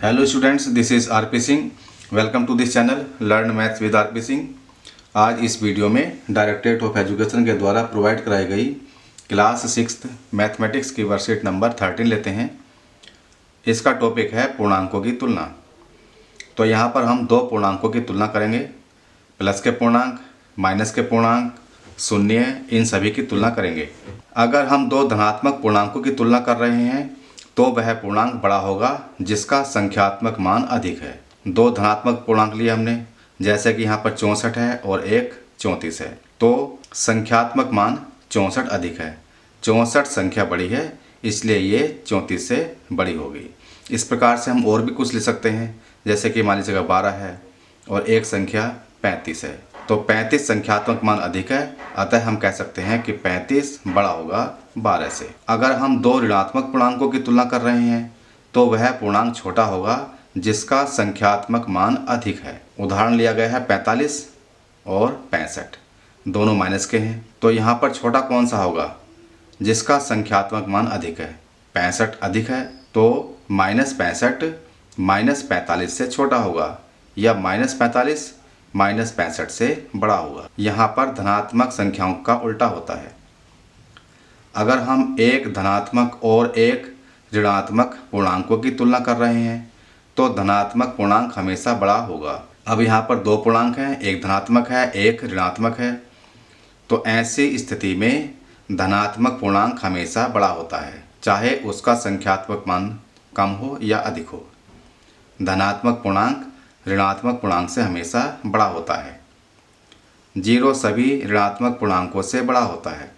Hello students, this is R P Singh. Welcome to this channel learn maths with R P Singh. आज इस video में directorate of education के द्वारा provide कराई गई क्लास 6 मैथमेटिक्स की वर्कशीट नंबर 13 लेते हैं। इसका टॉपिक है पूर्णांकों की तुलना। तो यहाँ पर हम दो पूर्णांकों की तुलना करेंगे, प्लस के पूर्णांक, माइनस के पूर्णांक, शून्य, इन सभी की तुलना करेंगे। अगर हम दो धनात्मक पूर्णांकों की तुलना कर रहे हैं तो वह पूर्णांक बड़ा होगा जिसका संख्यात्मक मान अधिक है। दो धनात्मक पूर्णांक लिए हमने, जैसे कि यहाँ पर 64 है और एक 34 है, तो संख्यात्मक मान 64 अधिक है। 64 संख्या बड़ी है, इसलिए ये 34 से बड़ी होगी। इस प्रकार से हम और भी कुछ ले सकते हैं, जैसे कि मान लीजिएगा 12 है और एक संख्या 35 है, तो 35 संख्यात्मक मान अधिक है, अतः हम कह सकते हैं कि 35 बड़ा होगा 12 से। अगर हम दो ऋणात्मक पूर्णांकों की तुलना कर रहे हैं तो वह पूर्णांक छोटा होगा जिसका संख्यात्मक मान अधिक है। उदाहरण लिया गया है 45 और 65, दोनों माइनस के हैं, तो यहाँ पर छोटा कौन सा होगा जिसका संख्यात्मक मान अधिक है। 65 अधिक है, तो -65 -45 से छोटा होगा, या -45 -65 से बड़ा होगा। यहाँ पर धनात्मक संख्याओं का उल्टा होता है। अगर हम एक धनात्मक और एक ऋणात्मक पूर्णांकों की तुलना कर रहे हैं तो धनात्मक पूर्णांक हमेशा बड़ा होगा। अब यहाँ पर दो पूर्णांक हैं, एक धनात्मक है एक ऋणात्मक है, तो ऐसी स्थिति में धनात्मक पूर्णांक हमेशा बड़ा होता है, चाहे उसका संख्यात्मक मान कम हो या अधिक हो। धनात्मक पूर्णांक ऋणात्मक पूर्णांक से हमेशा बड़ा होता है। 0 सभी ऋणात्मक पूर्णांकों से बड़ा होता है।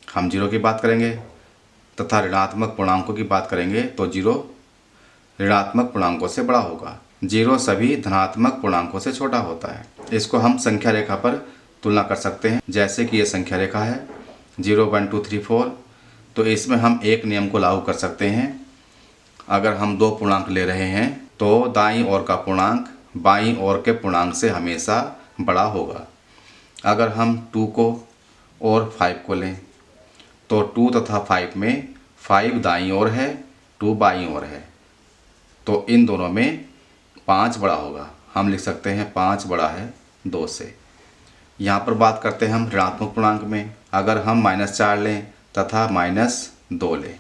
हम 0 की बात करेंगे तथा ऋणात्मक पूर्णांकों की बात करेंगे तो 0 ऋणात्मक पूर्णांकों से बड़ा होगा। 0 सभी धनात्मक पूर्णांकों से छोटा होता है। इसको हम संख्या रेखा पर तुलना कर सकते हैं, जैसे कि ये संख्या रेखा है 0 1 2 3 4, तो इसमें हम एक नियम को लागू कर सकते हैं। अगर हम दो पूर्णांक ले रहे हैं तो दाईं ओर का पूर्णांक बाईं ओर के पूर्णांक से हमेशा बड़ा होगा। अगर हम 2 को और 5 को लें तो 2 तथा 5 में 5 दाईं ओर है, 2 बाईं ओर है, तो इन दोनों में 5 बड़ा होगा। हम लिख सकते हैं 5 बड़ा है 2 से। यहाँ पर बात करते हैं हम ऋणात्मक पूर्णांक में। अगर हम -4 लें तथा -2 लें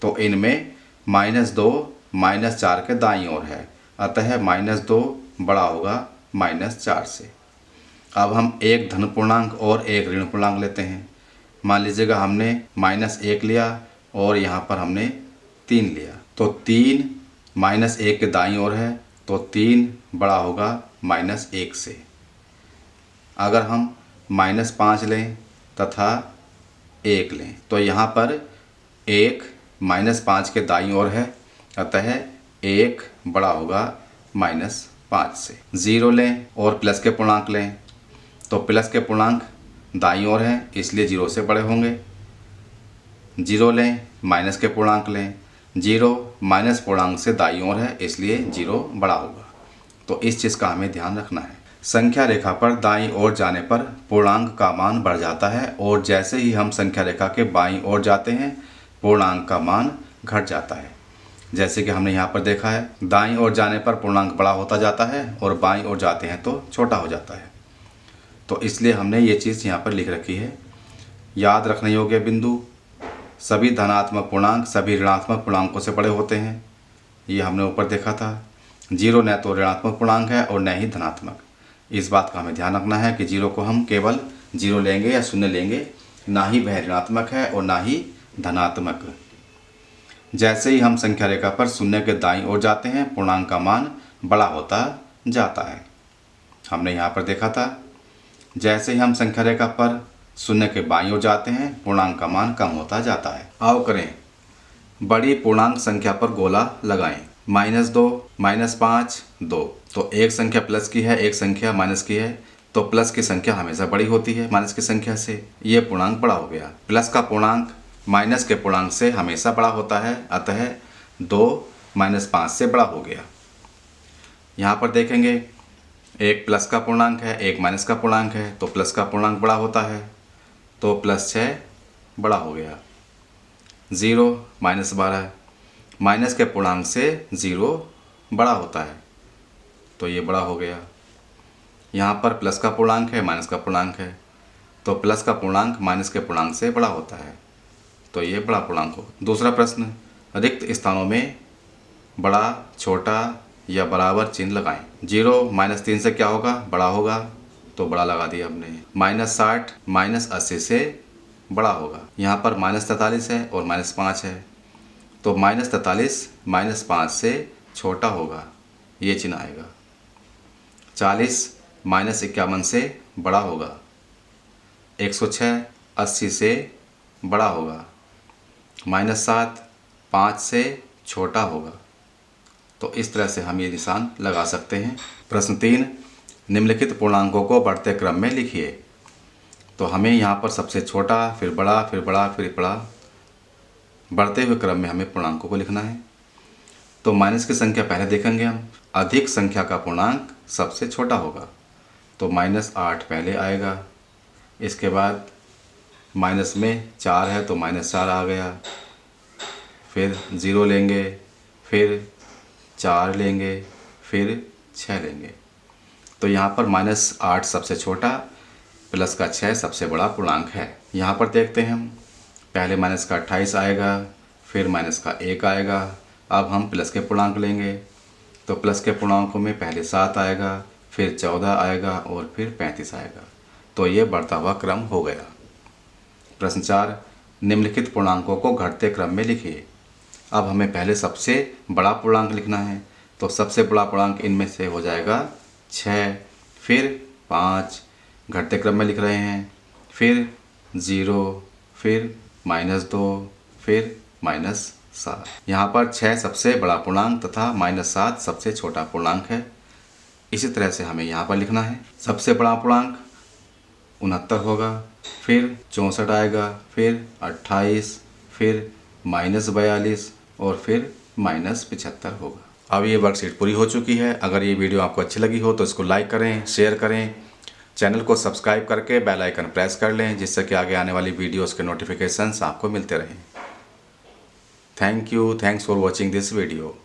तो इनमें -2 -4 के दाईं ओर है, अतः -2 बड़ा होगा -4 से। अब हम एक धन पूर्णांक और एक ऋण पूर्णांक लेते हैं। मान लीजिएगा हमने -1 लिया और यहाँ पर हमने 3 लिया, तो 3 -1 के दाईं ओर है, तो 3 बड़ा होगा -1 से। अगर हम -5 लें तथा 1 लें तो यहाँ पर 1 -5 के दाईं ओर है, अतः 1 बड़ा होगा -5 से। 0 लें और प्लस के पूर्णांक लें तो प्लस के पूर्णांक दाईं ओर है, इसलिए 0 से बड़े होंगे। 0 लें माइनस के पूर्णांक लें, 0 माइनस पूर्णांक से दाईं ओर है, इसलिए 0 बड़ा होगा। तो इस चीज़ का हमें ध्यान रखना है। संख्या रेखा पर दाईं ओर जाने पर पूर्णांक का मान बढ़ जाता है, और जैसे ही हम संख्या रेखा के बाईं ओर जाते हैं पूर्णांक का मान घट जाता है। जैसे कि हमने यहाँ पर देखा है, दाईं ओर जाने पर पूर्णांक बड़ा होता जाता है और बाईं ओर जाते हैं तो छोटा हो जाता है। तो इसलिए हमने ये चीज़ यहाँ पर लिख रखी है। याद रखने योग्य बिंदु, सभी धनात्मक पूर्णांक सभी ऋणात्मक पूर्णांकों से बड़े होते हैं। ये हमने ऊपर देखा था। 0 न तो ऋणात्मक पूर्णांक है और न ही धनात्मक। इस बात का हमें ध्यान रखना है कि 0 को हम केवल 0 लेंगे या शून्य लेंगे, ना ही वह ऋणात्मक है और ना ही धनात्मक। जैसे ही हम संख्या रेखा पर शून्य के दाईं ओर जाते हैं पूर्णांक का मान बड़ा होता जाता है। हमने यहाँ पर देखा था, जैसे ही हम संख्या रेखा पर शून्य के बाईं ओर जाते हैं पूर्णांक का मान कम होता जाता है। आओ करें, बड़ी पूर्णांक संख्या पर गोला लगाएं। -2 -5 2, तो एक संख्या प्लस की है एक संख्या माइनस की है, तो प्लस की संख्या हमेशा बड़ी होती है माइनस की संख्या से। ये पूर्णांक बड़ा हो गया। प्लस का पूर्णांक माइनस के पूर्णांक से हमेशा बड़ा होता है, अतः 2 -5 से बड़ा हो गया। यहाँ पर देखेंगे, एक प्लस का पूर्णांक है एक माइनस का पूर्णांक है, तो प्लस का पूर्णांक बड़ा होता है, तो +6 बड़ा हो गया। 0 -12 माइनस के पूर्णांक से 0 बड़ा होता है, तो ये बड़ा हो गया। यहाँ पर प्लस का पूर्णांक है, माइनस का पूर्णांक है, तो प्लस का पूर्णांक माइनस के पूर्णांक से बड़ा होता है, तो ये बड़ा पूर्णांक हो। दूसरा प्रश्न, रिक्त स्थानों में बड़ा, छोटा या बराबर चिन्ह लगाएं। 0 -3 से क्या होगा, बड़ा होगा, तो बड़ा लगा दिया हमने। -60 -80 से बड़ा होगा। यहाँ पर -43 है और -5 है, तो -43 -5 से छोटा होगा, ये चिन्ह आएगा। 40 -51 से बड़ा होगा। 106 80 से बड़ा होगा। -7 5 से छोटा होगा। तो इस तरह से हम ये निशान लगा सकते हैं। प्रश्न 3, निम्नलिखित पूर्णांकों को बढ़ते क्रम में लिखिए। तो हमें यहाँ पर सबसे छोटा, फिर बड़ा, फिर बड़ा, फिर बड़ा, बढ़ते हुए क्रम में हमें पूर्णांकों को लिखना है। तो माइनस की संख्या पहले देखेंगे हम। अधिक संख्या का पूर्णांक सबसे छोटा होगा, तो -8 पहले आएगा। इसके बाद माइनस में 4 है तो -4 आ गया, फिर 0 लेंगे, फिर 4 लेंगे, फिर 6 लेंगे। तो यहाँ पर -8 सबसे छोटा, प्लस का 6 सबसे बड़ा पूर्णांक है। यहाँ पर देखते हैं हम, पहले माइनस का 28 आएगा, फिर माइनस का 1 आएगा। अब हम प्लस के पूर्णांक लेंगे, तो प्लस के पूर्णांकों में पहले 7 आएगा, फिर 14 आएगा और फिर 35 आएगा। तो ये बढ़ता हुआ क्रम हो गया। प्रश्न 4, निम्नलिखित पूर्णांकों को घटते क्रम में लिखिए। अब हमें पहले सबसे बड़ा पूर्णांक लिखना है, तो सबसे बड़ा पूर्णांक इनमें से हो जाएगा 6, फिर 5, घटते क्रम में लिख रहे हैं, फिर 0, फिर -2, फिर -7। यहाँ पर 6 सबसे बड़ा पूर्णांक तथा -7 सबसे छोटा पूर्णांक है। इसी तरह से हमें यहाँ पर लिखना है। सबसे बड़ा पूर्णांक 69 होगा, फिर 64 आएगा, फिर 28, फिर -42 और फिर -75 होगा। अब ये वर्कशीट पूरी हो चुकी है। अगर ये वीडियो आपको अच्छी लगी हो तो इसको लाइक करें, शेयर करें, चैनल को सब्सक्राइब करके बेल आइकन प्रेस कर लें, जिससे कि आगे आने वाली वीडियोस के नोटिफिकेशंस आपको मिलते रहें। Thank you, thanks for watching this video.